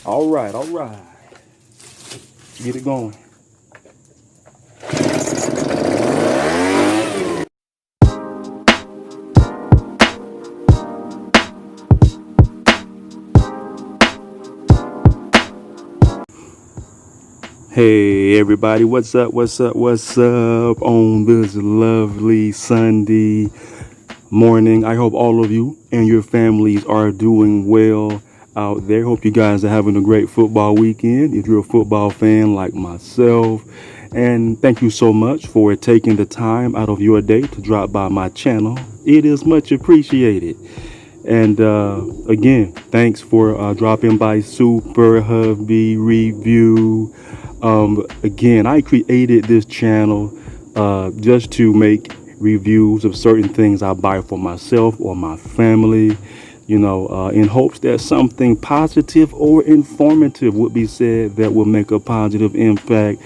All right, all right. Get it going. Hey everybody, what's up? What's up on this lovely Sunday morning? I hope all of you and your families are doing well out there. Hope you guys are having a great football weekend if you're a football fan like myself. And thank you so much for taking the time out of your day to drop by my channel. It is much appreciated. And again, thanks for dropping by Super Hubby Review. Again, I created this channel just to make reviews of certain things I buy for myself or my family, in hopes that something positive or informative would be said that will make a positive impact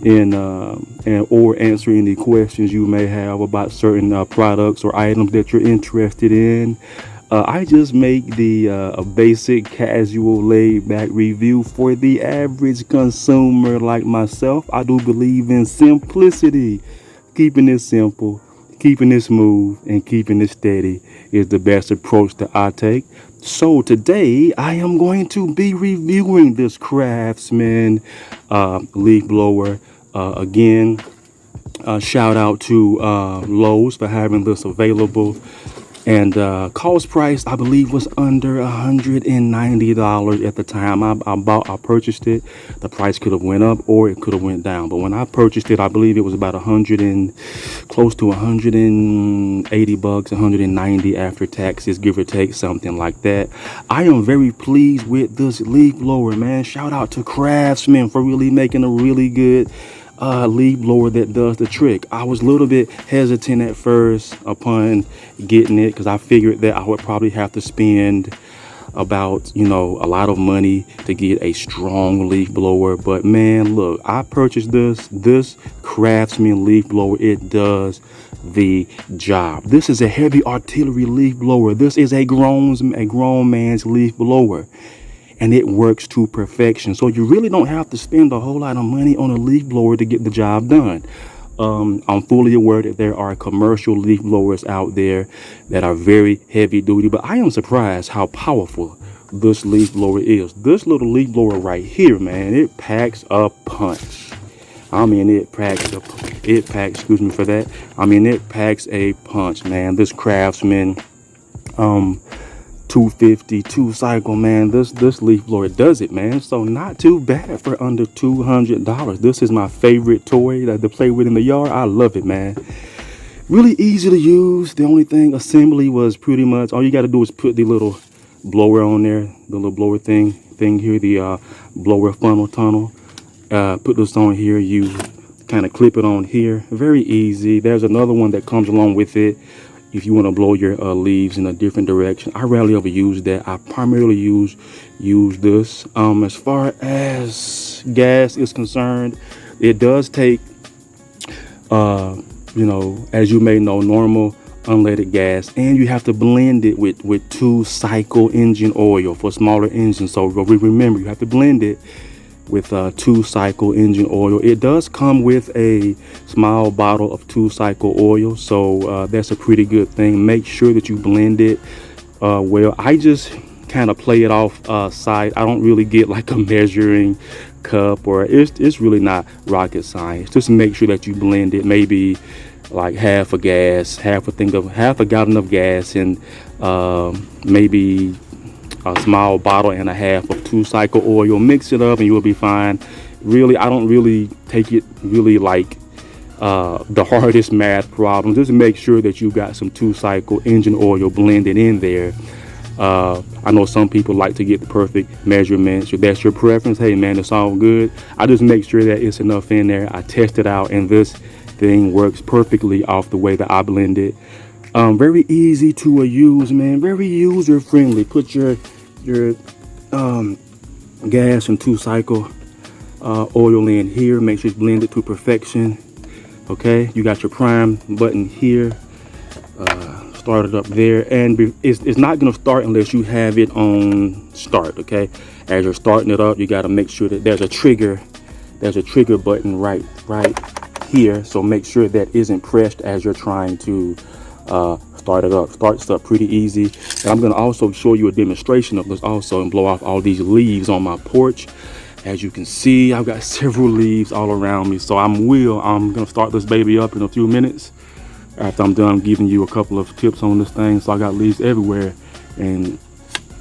in or answer any questions you may have about certain products or items that you're interested in. I just make a basic, casual, laid-back review for the average consumer like myself. I do believe in simplicity. Keeping it simple, keeping it smooth, and keeping it steady is the best approach that I take. So today, I am going to be reviewing this Craftsman leaf blower. Again, shout out to Lowe's for having this available. And cost price, I believe, was under $190 at the time I purchased it. The price could have went up or it could have went down. But when I purchased it, I believe it was about close to 180 bucks, 190 after taxes, give or take, something like that. I am very pleased with this leaf blower, man. Shout out to Craftsman for really making a really good leaf blower that does the trick. I was a little bit hesitant at first upon getting it because I figured that I would probably have to spend about a lot of money to get a strong leaf blower. But man, look, I purchased this Craftsman leaf blower. It does the job. This is a heavy artillery leaf blower. This is a grown man's leaf blower, and it works to perfection. So you really don't have to spend a whole lot of money on a leaf blower to get the job done. I'm fully aware that there are commercial leaf blowers out there that are very heavy duty, but I am surprised how powerful this leaf blower is. This little leaf blower right here, man, it packs a punch. I mean, it packs, excuse me for that. I mean, it packs a punch, man. This Craftsman, 250 2-cycle, man, this leaf blower does it, man. So not too bad for under $200. This is my favorite toy to play with in the yard. I love it, man. Really easy to use. The only thing, assembly was pretty much all you got to do is put the little blower on there, the little blower thing here, the blower funnel tunnel. Put this on here. You kind of clip it on here. Very easy. There's another one that comes along with it if you want to blow your leaves in a different direction. I rarely ever use that. I primarily use this. As far as gas is concerned, it does take as you may know, normal unleaded gas, and you have to blend it with 2-cycle engine oil for smaller engines. So remember, you have to blend it with 2-cycle engine oil. It does come with a small bottle of 2-cycle oil, so that's a pretty good thing. Make sure that you blend it well. I just kind of play it off side. I don't really get like a measuring cup, or it's really not rocket science. Just make sure that you blend it, maybe like half a gallon of gas, and maybe a small bottle and a half of 2-cycle oil. Mix it up and you will be fine. Really, I don't really take it really like the hardest math problem. Just make sure that you got some 2-cycle engine oil blended in there. I know some people like to get the perfect measurements. If that's your preference, hey man, it's all good. I just make sure that it's enough in there. I test it out, and this thing works perfectly off the way that I blend it. Very easy to use, man. Very user friendly. Put your gas and 2-cycle oil in here. Make sure it's blended to perfection. Okay, you got your prime button here. start it up there, and it's not going to start unless you have it on start. Okay, as you're starting it up, you got to make sure that there's a trigger button right here, so make sure that isn't pressed as you're trying to start it up. Starts up pretty easy. And I'm going to also show you a demonstration of this also, and blow off all these leaves on my porch. As you can see, I've got several leaves all around me, so I'm going to start this baby up in a few minutes after I'm done giving you a couple of tips on this thing. So I got leaves everywhere, and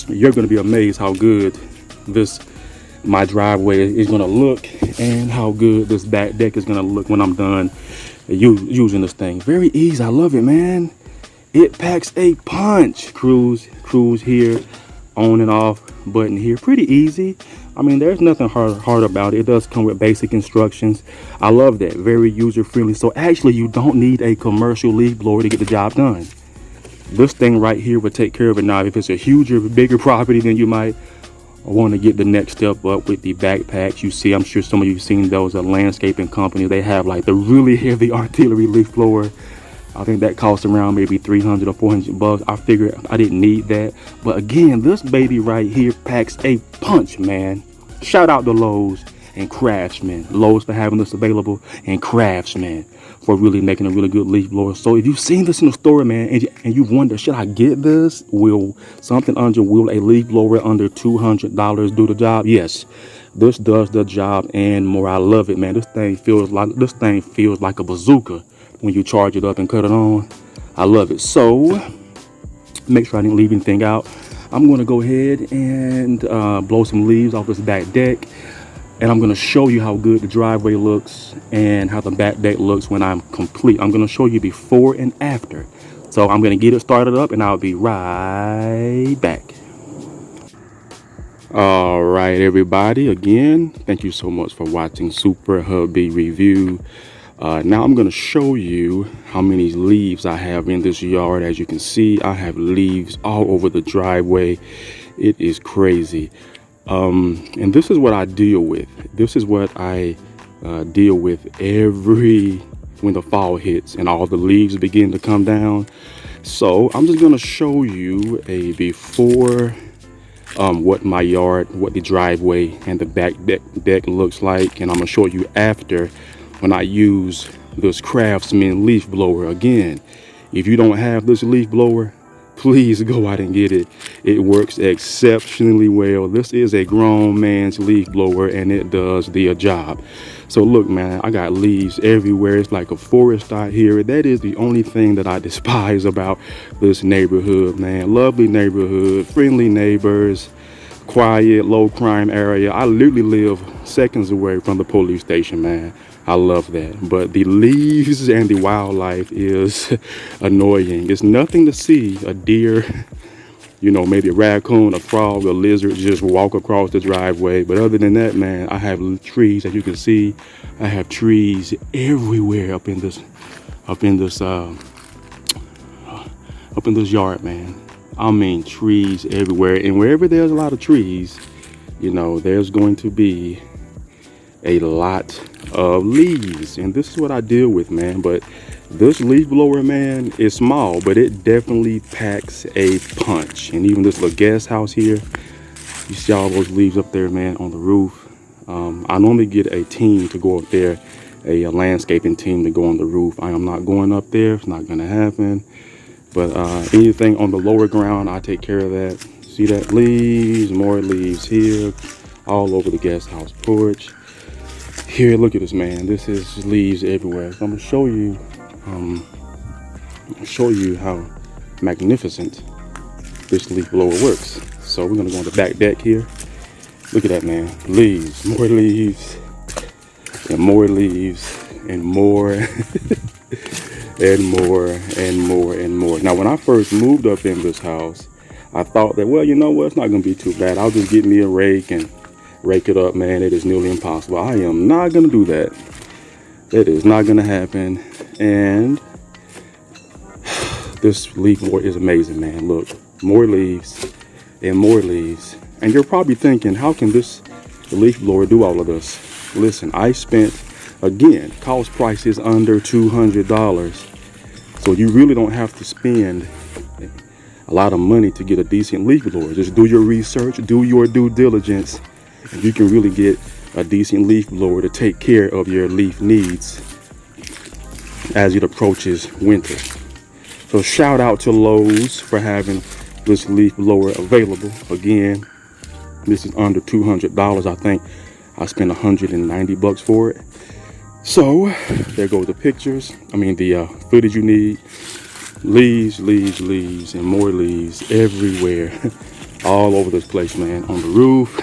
you're going to be amazed how good my driveway is going to look, and how good this back deck is going to look when I'm done using this thing. Very easy. I love it, man. It packs a punch. Cruise here, on and off button here. Pretty easy. I mean, there's nothing hard about it. It does come with basic instructions. I love that. Very user friendly. So actually, you don't need a commercial leaf blower to get the job done. This thing right here will take care of it. Now, if it's a huger, bigger property, then you might want to get the next step up with the backpacks. You see, I'm sure some of you have seen those landscaping companies. They have like the really heavy artillery leaf blower. I think that costs around maybe 300 or 400 bucks. I figured I didn't need that. But again, this baby right here packs a punch, man. Shout out to Lowe's and Craftsman. Lowe's for having this available, and Craftsman for really making a really good leaf blower. So if you've seen this in the store, man, and you've wondered, should I get this? Will a leaf blower under $200 do the job? Yes, this does the job and more. I love it, man. This thing feels like a bazooka when you charge it up and cut it on. I love it. So make sure I didn't leave anything out. I'm going to go ahead and blow some leaves off this back deck, and I'm going to show you how good the driveway looks and how the back deck looks when I'm complete. I'm going to show you before and after. So I'm going to get it started up, and I'll be right back. All right, everybody, again, thank you so much for watching Super Hubby Review. Now I'm going to show you how many leaves I have in this yard. As you can see, I have leaves all over the driveway. It is crazy. And this is what I deal with. This is what I deal with when the fall hits and all the leaves begin to come down. So I'm just going to show you a before, what the driveway and the back deck looks like. And I'm going to show you after, when I use this Craftsman leaf blower. Again, if you don't have this leaf blower, please go out and get it. It works exceptionally well. This is a grown man's leaf blower, and it does the job. So look, man, I got leaves everywhere. It's like a forest out here. That is the only thing that I despise about this neighborhood, man. Lovely neighborhood, friendly neighbors, quiet, low crime area. I literally live seconds away from the police station, man. I love that. But the leaves and the wildlife is annoying. It's nothing to see a deer, maybe a raccoon, a frog, a lizard just walk across the driveway. But other than that, man, I have trees. As you can see, I have trees everywhere up in this yard, man. I mean, trees everywhere. And wherever there's a lot of trees, there's going to be a lot of leaves, and this is what I deal with, man. But this leaf blower, man, is small, but it definitely packs a punch. And even this little guest house here, you see all those leaves up there, man, on the roof. I normally get a team to go up there, a landscaping team to go on the roof. I am not going up there. It's not gonna happen. But anything on the lower ground, I take care of that. See that? Leaves, more leaves here, all over the guest house porch. Here, look at this, man. This is leaves everywhere. So I'm gonna show you how magnificent this leaf blower works. So we're gonna go on the back deck here. Look at that, man. Leaves, more leaves, and more leaves, and more, and more, and more, and more. Now, when I first moved up in this house, I thought that, well, you know what? It's not gonna be too bad. I'll just get me a rake and rake it up, man. It is nearly impossible. I am not gonna do that. It is not gonna happen. And this leaf blower is amazing, man. Look, more leaves and more leaves. And you're probably thinking, how can this leaf blower do all of this? Listen, I spent, again, cost price is under $200. So you really don't have to spend a lot of money to get a decent leaf blower. Just do your research, do your due diligence, and you can really get a decent leaf blower to take care of your leaf needs as it approaches winter. So shout out to Lowe's for having this leaf blower available. Again, this is under $200. I think I spent $190 for it. So there goes the pictures. I mean the footage you need. Leaves, leaves, leaves, and more leaves everywhere. All over this place, man. On the roof.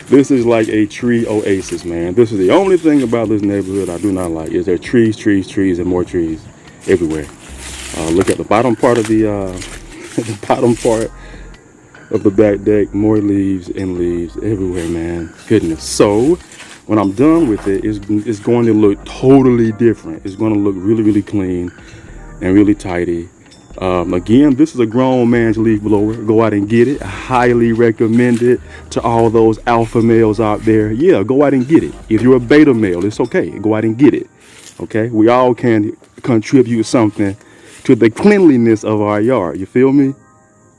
This is like a tree oasis, man. This is the only thing about this neighborhood I do not like, is there are trees, trees, trees, and more trees everywhere. Look at the bottom part of the the bottom part of the back deck. More leaves and leaves everywhere, man. Goodness. So when I'm done with it, it's going to look totally different. It's going to look really, really clean and really tidy. Again, this is a grown man's leaf blower. Go out and get it. I highly recommend it to all those alpha males out there. Yeah, go out and get it. If you're a beta male, it's okay. Go out and get it. Okay, we all can contribute something to the cleanliness of our yard. You feel me?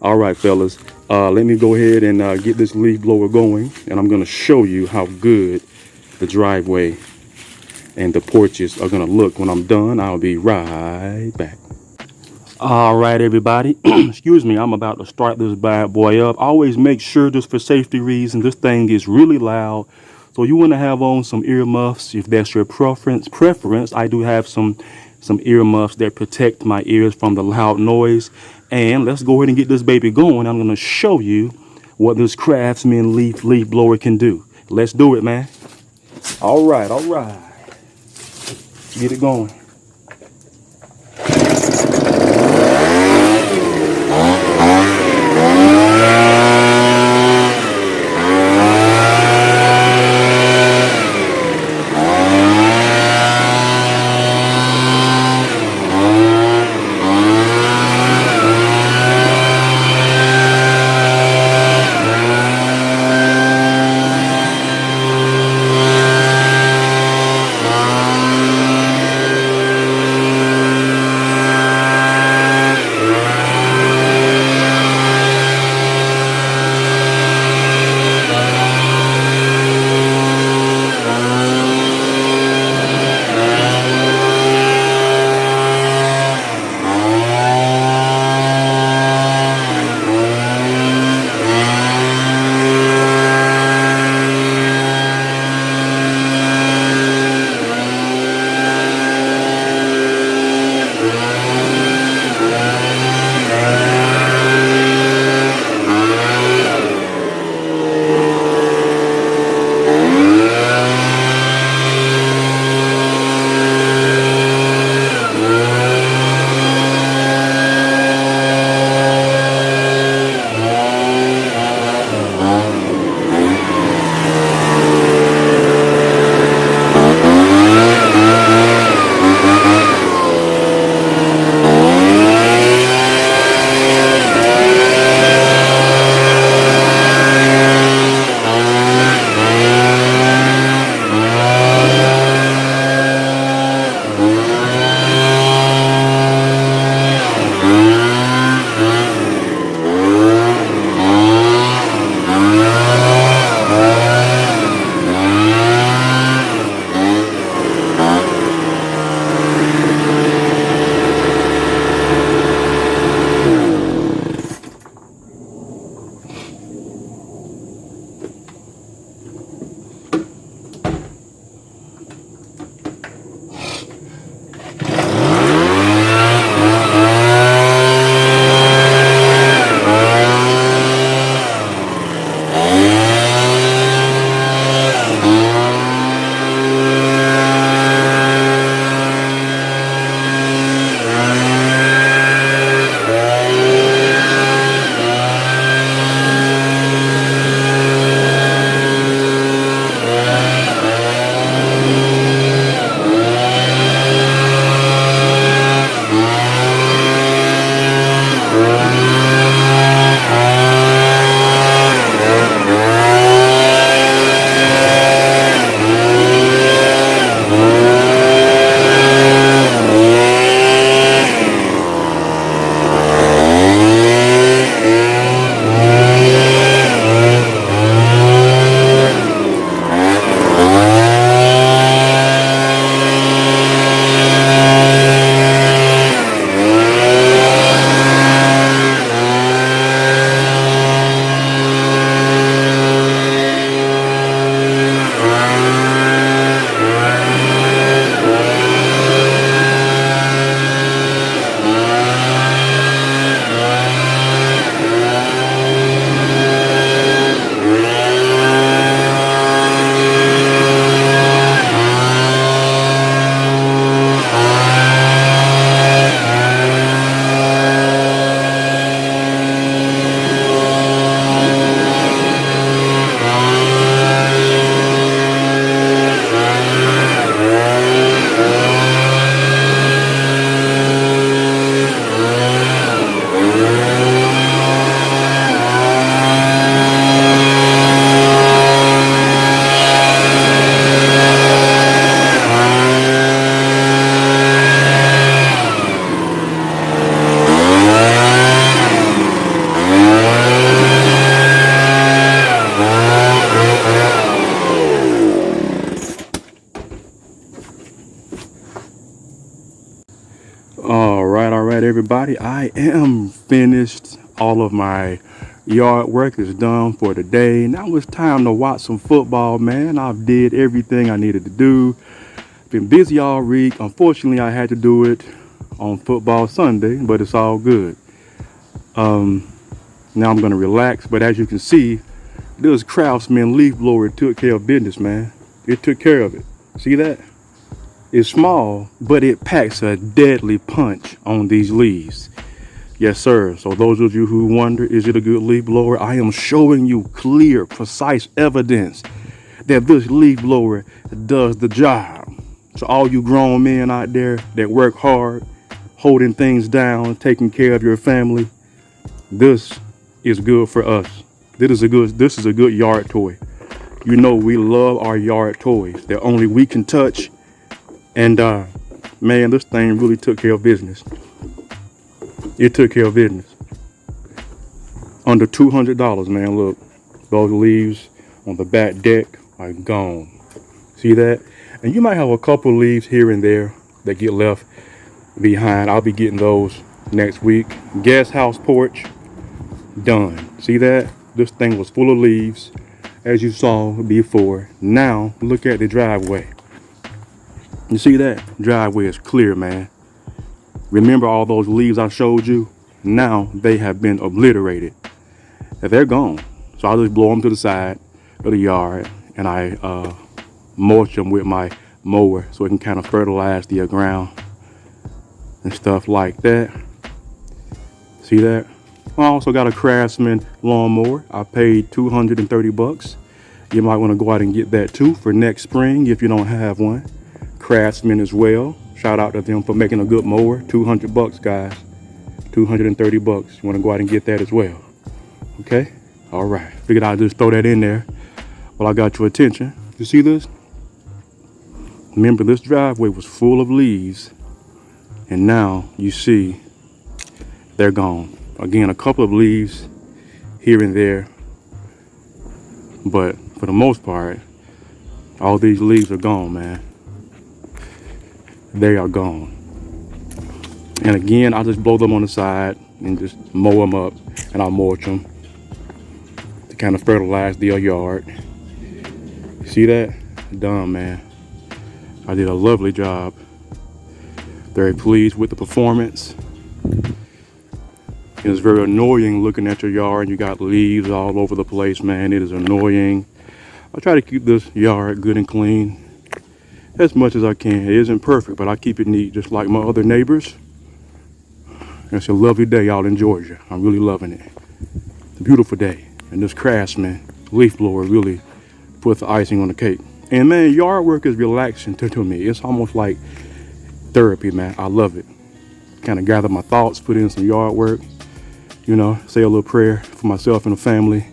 All right, fellas. Let me go ahead and get this leaf blower going, and I'm gonna show you how good the driveway and the porches are gonna look when I'm done. I'll be right back. All right, everybody. Excuse me, I'm about to start this bad boy up. Always make sure, just for safety reasons, this thing is really loud. So you want to have on some earmuffs if that's your preference. I do have some earmuffs that protect my ears from the loud noise. And let's go ahead and get this baby going. I'm going to show you what this Craftsman leaf blower can do. Let's do it, man. All right, all right. Get it going. everybody, I am finished. All of my yard work is done for the day. Now it's time to watch some football, man. I've did everything I needed to do. Been busy all week. Unfortunately, I had to do it on football Sunday, but it's all good. Now I'm gonna relax, but as you can see, this Craftsman leaf blower took care of business, man. It took care of it. See that? It's small, but it packs a deadly punch on these leaves. Yes, sir. So those of you who wonder, is it a good leaf blower? I am showing you clear, precise evidence that this leaf blower does the job. So all you grown men out there that work hard, holding things down, taking care of your family, this is good for us. This is a good yard toy. You know we love our yard toys that only we can touch. And man, this thing really took care of business. It took care of business. Under $200, man. Look, those leaves on the back deck are gone. See that? And you might have a couple leaves here and there that get left behind. I'll be getting those next week. Guest house porch, done. See that? This thing was full of leaves, as you saw before. Now, look at the driveway. You see that? Driveway is clear, man. Remember all those leaves I showed you? Now they have been obliterated. They're gone. So I'll just blow them to the side of the yard, and I mulch them with my mower so it can kind of fertilize the ground and stuff like that. See that? I also got a Craftsman lawnmower. I paid $230. You might want to go out and get that too for next spring if you don't have one. Craftsman as well. Shout out to them for making a good mower. $200, guys. $230. You want to go out and get that as well. Okay? All right. Figured I'd just throw that in there while I got your attention. You see this? Remember, this driveway was full of leaves, and now you see they're gone. Again, a couple of leaves here and there, but for the most part, all these leaves are gone, man. They are gone. And again, I'll just blow them on the side and just mow them up, and I'll mulch them to kind of fertilize the yard. See that? Done, man. I did a lovely job. Very pleased with the performance. It's very annoying looking at your yard and you got leaves all over the place, man. It is annoying. I try to keep this yard good and clean as much as I can. It isn't perfect, but I keep it neat just like my other neighbors. It's a lovely day out in Georgia. I'm really loving it. It's a beautiful day. And this Craftsman leaf blower really puts the icing on the cake. And man, yard work is relaxing to me. It's almost like therapy, man. I love it. Kind of gather my thoughts, put in some yard work, you know, say a little prayer for myself and the family.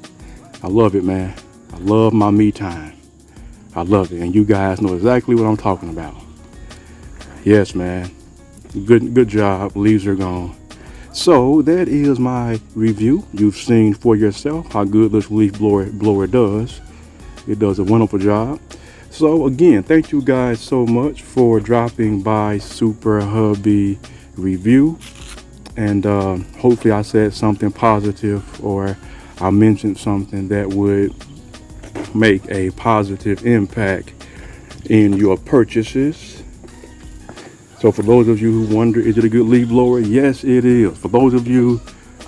I love it, man. I love my me time. I love it. And you guys know exactly what I'm talking about. Yes, man. Good job. Leaves are gone. So that is my review. You've seen for yourself how good this leaf blower does. It does a wonderful job. So again, thank you guys so much for dropping by Super Hubby Review. And hopefully I said something positive, or I mentioned something that would make a positive impact in your purchases. So for those of you who wonder, is it a good leaf blower? Yes, it is. For those of you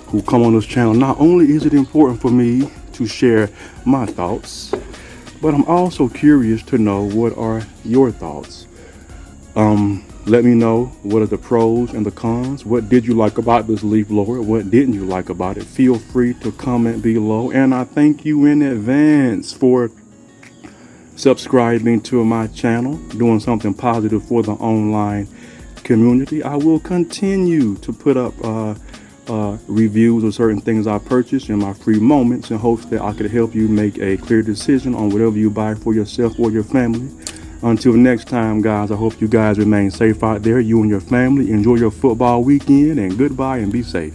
who come on this channel, not only is it important for me to share my thoughts, but I'm also curious to know, what are your thoughts? Let me know, what are the pros and the cons? What did you like about this leaf blower? What didn't you like about it? Feel free to comment below. And I thank you in advance for subscribing to my channel, doing something positive for the online community. I will continue to put up reviews of certain things I purchase in my free moments in hopes that I could help you make a clear decision on whatever you buy for yourself or your family. Until next time, guys, I hope you guys remain safe out there, you and your family. Enjoy your football weekend, and goodbye and be safe.